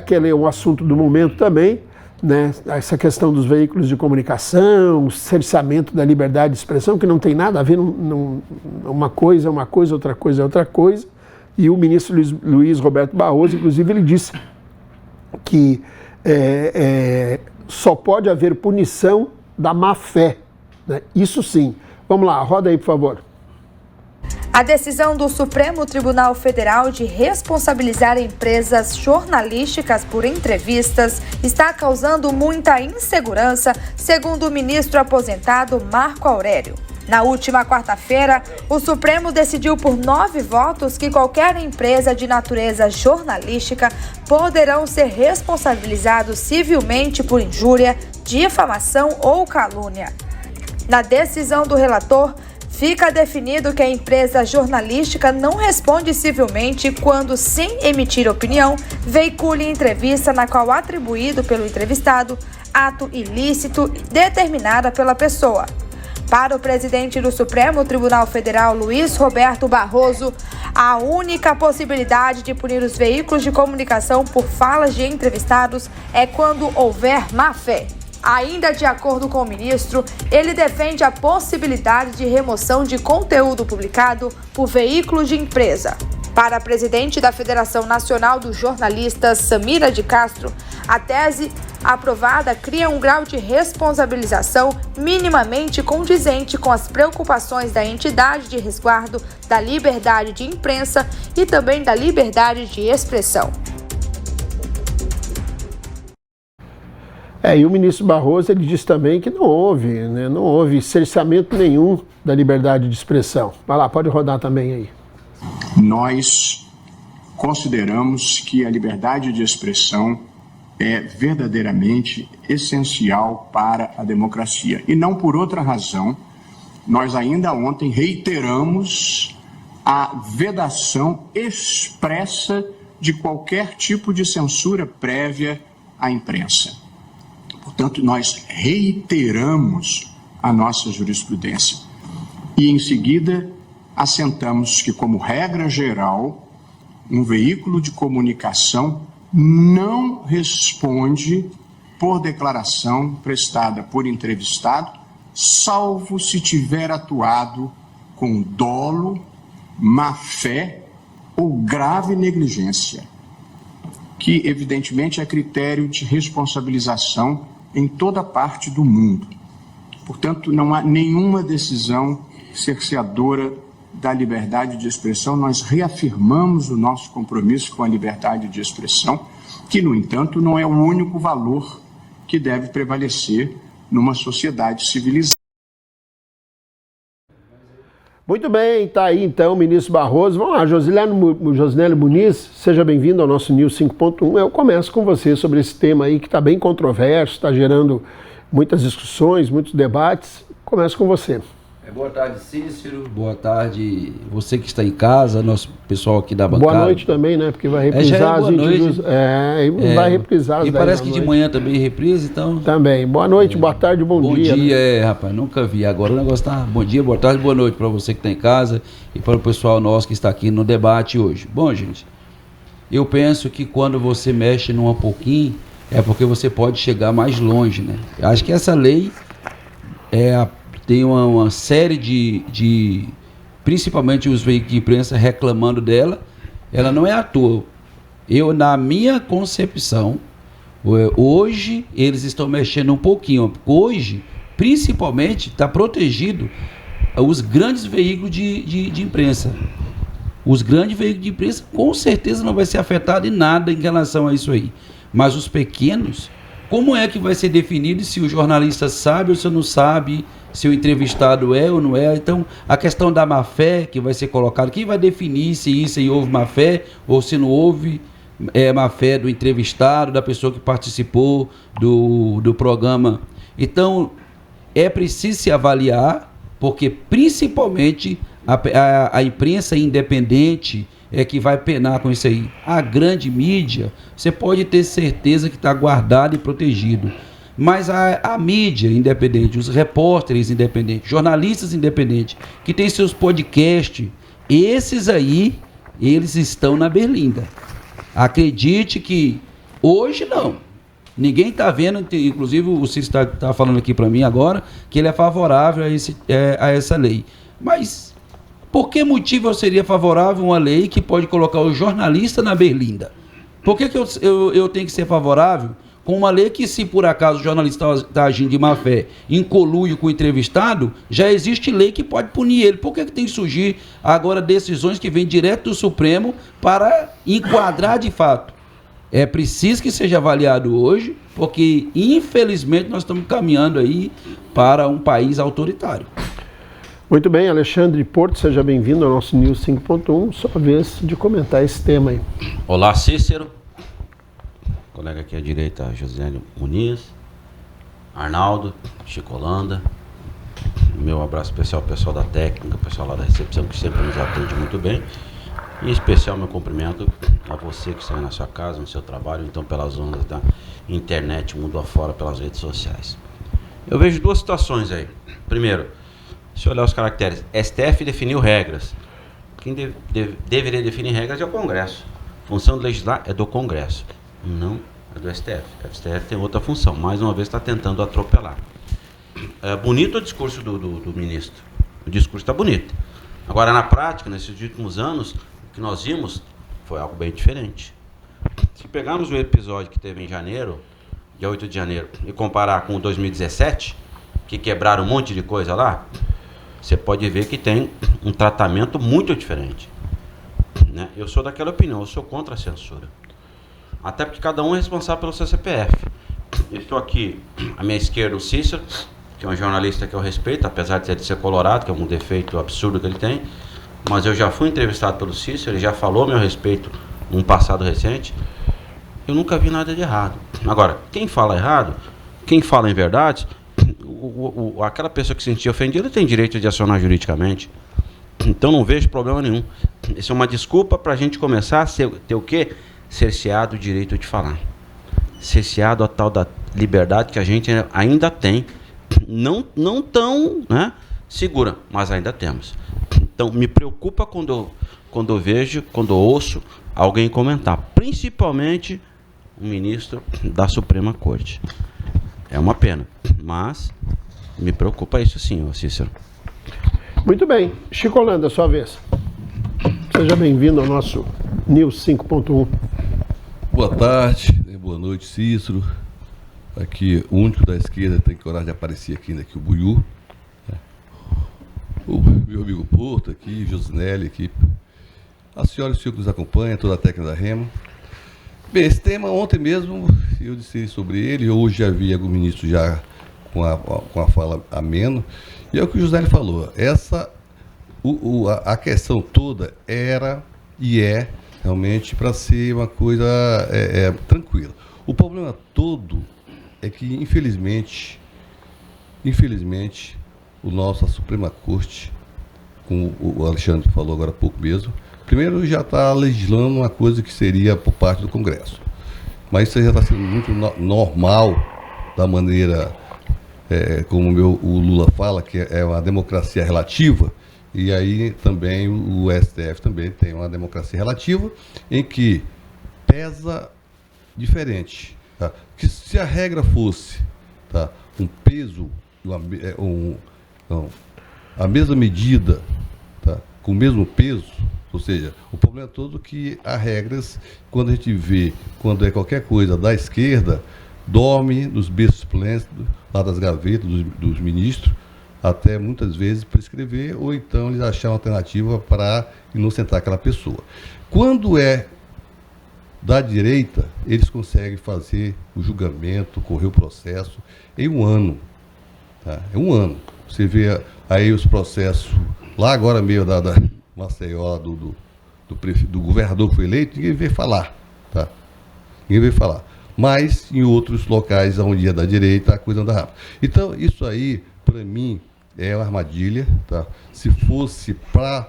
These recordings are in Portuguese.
aquele um assunto do momento também, né? Essa questão dos veículos de comunicação, o cerceamento da liberdade de expressão, que não tem nada a ver, uma coisa é uma coisa, outra coisa é outra coisa. E o ministro Luiz Roberto Barroso, inclusive, ele disse que só pode haver punição da má-fé, né? Isso sim. Vamos lá, roda aí, por favor. A decisão do Supremo Tribunal Federal de responsabilizar empresas jornalísticas por entrevistas está causando muita insegurança, segundo o ministro aposentado Marco Aurélio. Na última quarta-feira, o Supremo decidiu por 9 votos que qualquer empresa de natureza jornalística poderão ser responsabilizados civilmente por injúria, difamação ou calúnia. Na decisão do relator, fica definido que a empresa jornalística não responde civilmente quando, sem emitir opinião, veicule entrevista na qual atribuído pelo entrevistado ato ilícito determinada pela pessoa. Para o presidente do Supremo Tribunal Federal, Luiz Roberto Barroso, a única possibilidade de punir os veículos de comunicação por falas de entrevistados é quando houver má-fé. Ainda de acordo com o ministro, ele defende a possibilidade de remoção de conteúdo publicado por veículos de empresa. Para a presidente da Federação Nacional dos Jornalistas, Samira de Castro, a tese aprovada cria um grau de responsabilização minimamente condizente com as preocupações da entidade de resguardo da liberdade de imprensa e também da liberdade de expressão. E o ministro Barroso, ele disse também que não houve cerceamento nenhum da liberdade de expressão. Vai lá, pode rodar também aí. Nós consideramos que a liberdade de expressão é verdadeiramente essencial para a democracia. E não por outra razão, nós ainda ontem reiteramos a vedação expressa de qualquer tipo de censura prévia à imprensa. Portanto, nós reiteramos a nossa jurisprudência e, em seguida, assentamos que, como regra geral, um veículo de comunicação não responde por declaração prestada por entrevistado, salvo se tiver atuado com dolo, má-fé ou grave negligência, que, evidentemente, é critério de responsabilização em toda parte do mundo. Portanto, não há nenhuma decisão cerceadora da liberdade de expressão. Nós reafirmamos o nosso compromisso com a liberdade de expressão, que, no entanto, não é o único valor que deve prevalecer numa sociedade civilizada. Muito bem, está aí então o ministro Barroso. Vamos lá, Josinélio Muniz, seja bem-vindo ao nosso News 5.1. Eu começo com você sobre esse tema aí que está bem controverso, está gerando muitas discussões, muitos debates. Começo com você. Boa tarde, Cícero. Boa tarde, você que está em casa, nosso pessoal aqui da bancada. Boa noite também, né? Porque vai reprisar as noite. Vai reprisar as 10 da noite. E parece que de manhã também reprisa, então... Também. Boa noite, boa tarde, bom dia. Bom dia, né? Rapaz, nunca vi. Agora o negócio tá... Bom dia, boa tarde, boa noite para você que está em casa e para o pessoal nosso que está aqui no debate hoje. Bom, gente, eu penso que quando você mexe num pouquinho, é porque você pode chegar mais longe, né? Eu acho que essa lei tem uma série de principalmente os veículos de imprensa reclamando dela. Ela não é à toa. Na minha concepção, hoje eles estão mexendo um pouquinho. Hoje, principalmente, está protegido os grandes veículos de imprensa. Os grandes veículos de imprensa com certeza não vai ser afetado em nada em relação a isso aí. Mas os pequenos, como é que vai ser definido se o jornalista sabe ou se não sabe, se o entrevistado é ou não é? Então, a questão da má-fé que vai ser colocada, quem vai definir se isso aí houve má-fé ou se não houve má-fé do entrevistado, da pessoa que participou do programa? Então, é preciso se avaliar, porque principalmente a imprensa independente é que vai penar com isso aí. A grande mídia, você pode ter certeza que está guardado e protegido. Mas a mídia independente, os repórteres independentes, jornalistas independentes, que tem seus podcasts, esses aí, eles estão na berlinda. Acredite que Hoje não. Ninguém está vendo, inclusive o Cícero está falando aqui para mim agora, que ele é favorável a essa lei. Mas por que motivo eu seria favorável a uma lei que pode colocar o jornalista na berlinda? Por que eu tenho que ser favorável com uma lei que, se por acaso o jornalista está agindo de má fé, em conluio com o entrevistado, já existe lei que pode punir ele? Por que tem que surgir agora decisões que vêm direto do Supremo para enquadrar de fato? É preciso que seja avaliado hoje, porque infelizmente nós estamos caminhando aí para um país autoritário. Muito bem, Alexandre Porto, seja bem-vindo ao nosso News 5.1, sua vez de comentar esse tema aí. Olá, Cícero. Colega aqui à direita, Josélio Muniz, Arnaldo, Chico Holanda. Meu abraço especial ao pessoal da técnica, o pessoal lá da recepção que sempre nos atende muito bem. Em especial meu cumprimento a você que está aí na sua casa, no seu trabalho, então pelas ondas da internet, mundo afora, pelas redes sociais. Eu vejo duas situações aí. Primeiro, se olhar os caracteres, STF definiu regras. Quem deveria definir regras é o Congresso. Função de legislar é do Congresso, não é do STF. O STF tem outra função, mais uma vez está tentando atropelar. É bonito o discurso do ministro. O discurso está bonito. Agora, na prática, nesses últimos anos, o que nós vimos foi algo bem diferente. Se pegarmos o episódio que teve em janeiro, dia 8 de janeiro, e comparar com o 2017, que quebraram um monte de coisa lá, você pode ver que tem um tratamento muito diferente. Né? Eu sou daquela opinião, eu sou contra a censura. Até porque cada um é responsável pelo seu CPF. Eu estou aqui, à minha esquerda, o Cícero, que é um jornalista que eu respeito, apesar de ser colorado, que é um defeito absurdo que ele tem, mas eu já fui entrevistado pelo Cícero, ele já falou a meu respeito num passado recente. Eu nunca vi nada de errado. Agora, quem fala errado, quem fala em verdade, aquela pessoa que se sentir ofendida tem direito de acionar juridicamente. Então não vejo problema nenhum. Isso é uma desculpa para a gente começar a ter o quê? Cerceado o direito de falar. Cerceado a tal da liberdade que a gente ainda tem. Não tão, né, segura, mas ainda temos. Então me preocupa quando eu vejo, quando eu ouço alguém comentar, principalmente um ministro da Suprema Corte. É uma pena, mas me preocupa isso sim, Cícero. Muito bem. Chico Holanda, sua vez. Seja bem-vindo ao nosso News 5.1. Boa tarde, boa noite, Cícero. Aqui, o único da esquerda que tem coragem de aparecer aqui, o Buiú. O meu amigo Porto aqui, Josinelli aqui. A senhora e o senhor que nos acompanha, toda a técnica da Remo. Bem, esse tema ontem mesmo eu disse sobre ele, hoje já vi algum ministro já com a fala ameno, e é o que o Josinelli falou. A questão toda era e é realmente para ser uma coisa tranquila. O problema todo é que, infelizmente, a Suprema Corte, como o Alexandre falou agora há pouco mesmo, primeiro já está legislando uma coisa que seria por parte do Congresso. Mas isso já está sendo muito normal, da maneira como o Lula fala, que é uma democracia relativa, e aí também o STF também tem uma democracia relativa, em que pesa diferente. Tá? Que se a regra fosse, tá, um peso, a mesma medida, tá, com o mesmo peso, ou seja, o problema é todo que há regras, quando a gente vê, quando é qualquer coisa da esquerda, dorme nos berços plenos, lá das gavetas dos ministros, até muitas vezes prescrever, ou então eles achar uma alternativa para inocentar aquela pessoa. Quando é da direita, eles conseguem fazer o julgamento, correr o processo em um ano. Tá? É um ano. Você vê aí os processos, lá agora meio da Maceió, do governador que foi eleito, ninguém veio falar. Tá? Ninguém veio falar. Mas em outros locais onde é da direita, a coisa anda rápido. Então, isso aí, para mim, é uma armadilha. Tá? Se fosse para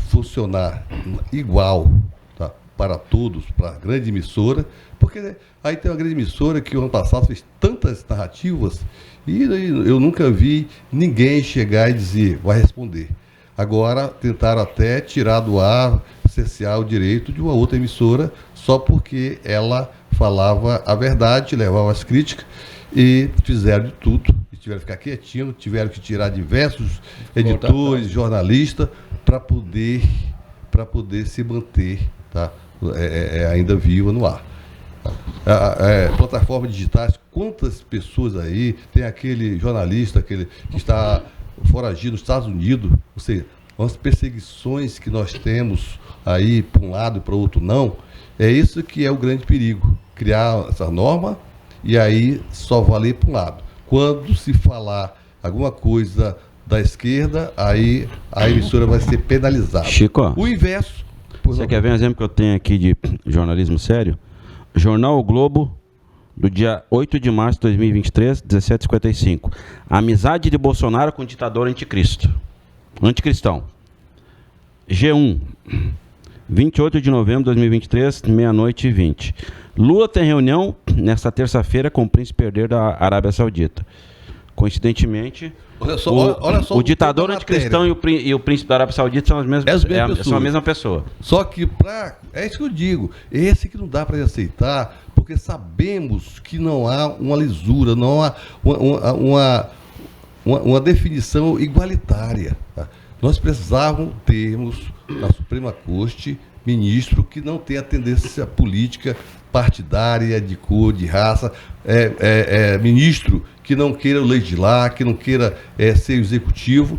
funcionar igual, tá, para todos, para a grande emissora, porque aí tem uma grande emissora que o ano passado fez tantas narrativas e eu nunca vi ninguém chegar e dizer, vai responder. Agora tentaram até tirar do ar, cercear o direito de uma outra emissora só porque ela falava a verdade, levava as críticas, e fizeram de tudo, e tiveram que ficar quietinho, tiveram que tirar diversos editores, jornalistas, para poder se manter, tá? Ainda viva no ar. Plataformas digitais, quantas pessoas aí, tem aquele jornalista que está foragido nos Estados Unidos, ou seja, as perseguições que nós temos aí para um lado e para o outro não, é isso que é o grande perigo, criar essa norma e aí só valer para um lado. Quando se falar alguma coisa da esquerda, aí a emissora vai ser penalizada. Chico, o inverso. Você quer ver um exemplo que eu tenho aqui de jornalismo sério? Jornal O Globo, do dia 8 de março de 2023, 17h55. Amizade de Bolsonaro com o ditador anticristão. G1, 28 de novembro de 2023, meia-noite e 20. Lula tem reunião nesta terça-feira com o príncipe herdeiro da Arábia Saudita. Coincidentemente, olha só o ditador anticristão e o príncipe da Arábia Saudita são são a mesma pessoa. Só que, é isso que eu digo, esse que não dá para aceitar, porque sabemos que não há uma lisura, não há uma definição igualitária. Tá? Nós precisávamos termos na Suprema Corte ministro que não tenha tendência política partidária, de cor, de raça, ministro que não queira legislar, que não queira ser executivo,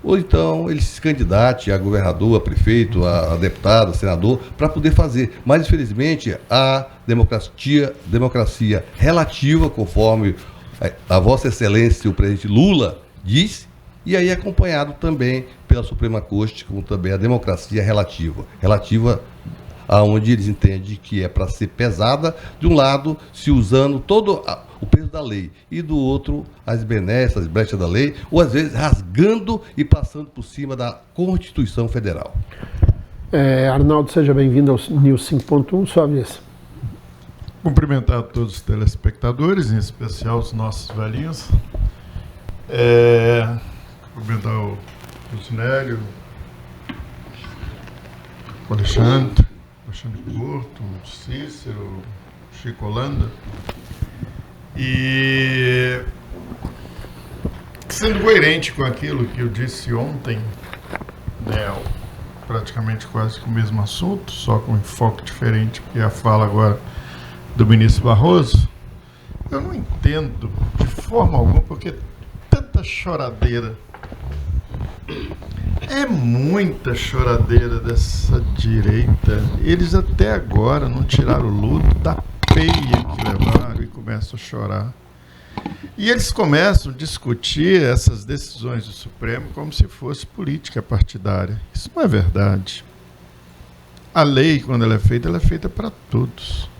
ou então ele se candidate a governador, a prefeito, a deputado, a senador, para poder fazer. Mas, infelizmente, a democracia relativa, conforme a Vossa Excelência, o presidente Lula, disse, e aí acompanhado também pela Suprema Corte, como também a democracia relativa aonde eles entendem que é para ser pesada, de um lado, se usando todo o peso da lei, e do outro, as benesses, as brechas da lei, ou às vezes rasgando e passando por cima da Constituição Federal. Arnaldo, seja bem-vindo ao News 5.1, sua vez. Cumprimentar todos os telespectadores, em especial os nossos velhinhos. Cumprimentar o Lucinélio, o Alexandre Porto, o Cícero, o Chico Holanda. E sendo coerente com aquilo que eu disse ontem, né, praticamente quase que o mesmo assunto, só com um enfoque diferente, porque a fala agora do ministro Barroso, eu não entendo de forma alguma porque tanta choradeira. É muita choradeira dessa direita. Eles até agora não tiraram o luto da peia que levaram e começam a chorar. E eles começam a discutir essas decisões do Supremo como se fosse política partidária. Isso não é verdade. A lei, quando ela é feita para todos.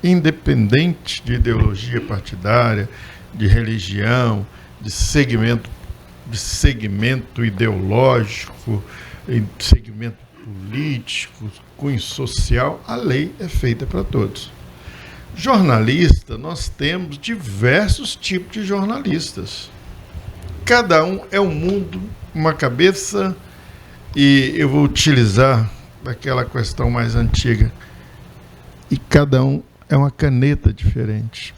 Independente de ideologia partidária, de religião, de segmento ideológico, segmento político, cunho social, a lei é feita para todos. Jornalista, nós temos diversos tipos de jornalistas. Cada um é um mundo, uma cabeça, e eu vou utilizar aquela questão mais antiga. E cada um é uma caneta diferente.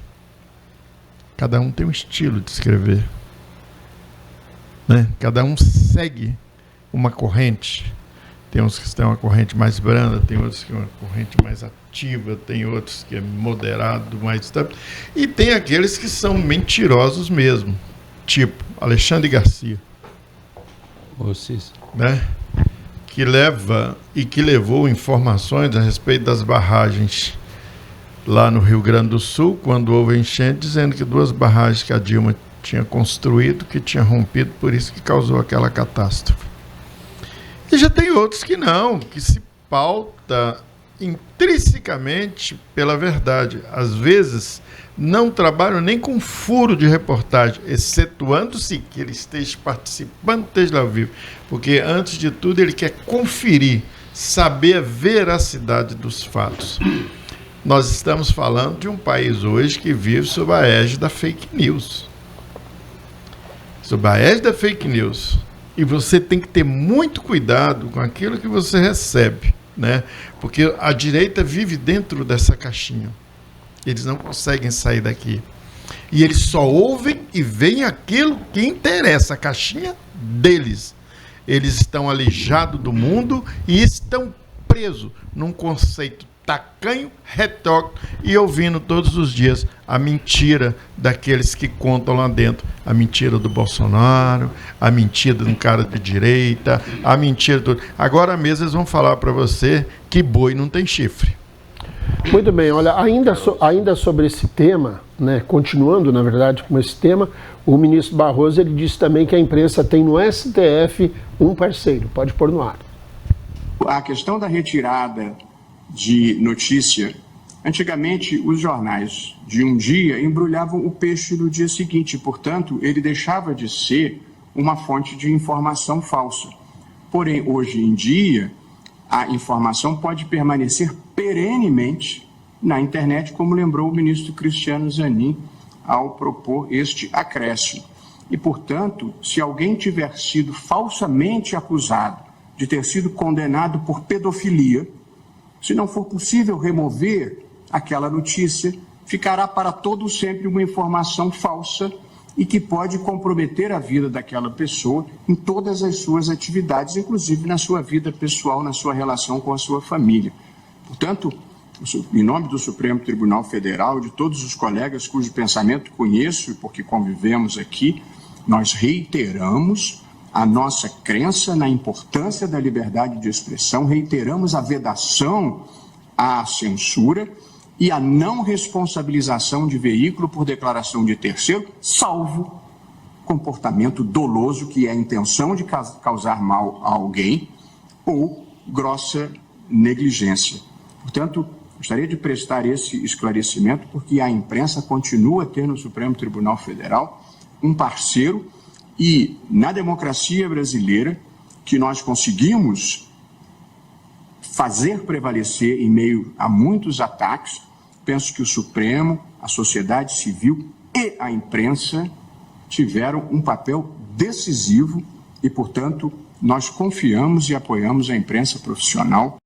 Cada um tem um estilo de escrever. Né? Cada um segue uma corrente. Tem uns que têm uma corrente mais branda, tem outros que têm uma corrente mais ativa, tem outros que é moderado, mais estável. E tem aqueles que são mentirosos mesmo, tipo Alexandre Garcia. Né? Que levou informações a respeito das barragens lá no Rio Grande do Sul, quando houve enchente, dizendo que 2 barragens que a Dilma tinha construído, que tinha rompido, por isso que causou aquela catástrofe. E já tem outros que não, que se pauta intrinsecamente pela verdade. Às vezes, não trabalham nem com furo de reportagem, excetuando-se que ele esteja participando, esteja ao vivo. Porque, antes de tudo, ele quer conferir, saber a veracidade dos fatos. Nós estamos falando de um país hoje que vive sob a égide da fake news. Sob a égide da fake news. E você tem que ter muito cuidado com aquilo que você recebe, né? Porque a direita vive dentro dessa caixinha. Eles não conseguem sair daqui. E eles só ouvem e veem aquilo que interessa, a caixinha deles. Eles estão aleijados do mundo e estão presos num conceito tacanho, retórico e ouvindo todos os dias a mentira daqueles que contam lá dentro. A mentira do Bolsonaro, a mentira de um cara de direita, a mentira do... Agora mesmo eles vão falar para você que boi não tem chifre. Muito bem, olha, ainda sobre esse tema, né, continuando, na verdade, com esse tema, o ministro Barroso ele disse também que a imprensa tem no STF um parceiro. Pode pôr no ar. A questão da retirada de notícia, antigamente os jornais de um dia embrulhavam o peixe no dia seguinte, portanto, ele deixava de ser uma fonte de informação falsa. Porém, hoje em dia, a informação pode permanecer perenemente na internet, como lembrou o ministro Cristiano Zanin ao propor este acréscimo. E, portanto, se alguém tiver sido falsamente acusado de ter sido condenado por pedofilia, se não for possível remover aquela notícia, ficará para todo sempre uma informação falsa e que pode comprometer a vida daquela pessoa em todas as suas atividades, inclusive na sua vida pessoal, na sua relação com a sua família. Portanto, em nome do Supremo Tribunal Federal, de todos os colegas cujo pensamento conheço e porque convivemos aqui, nós reiteramos a nossa crença na importância da liberdade de expressão, reiteramos a vedação à censura e a não responsabilização de veículo por declaração de terceiro, salvo comportamento doloso, que é a intenção de causar mal a alguém, ou grossa negligência. Portanto, gostaria de prestar esse esclarecimento, porque a imprensa continua a ter no Supremo Tribunal Federal um parceiro. E na democracia brasileira, que nós conseguimos fazer prevalecer em meio a muitos ataques, penso que o Supremo, a sociedade civil e a imprensa tiveram um papel decisivo e, portanto, nós confiamos e apoiamos a imprensa profissional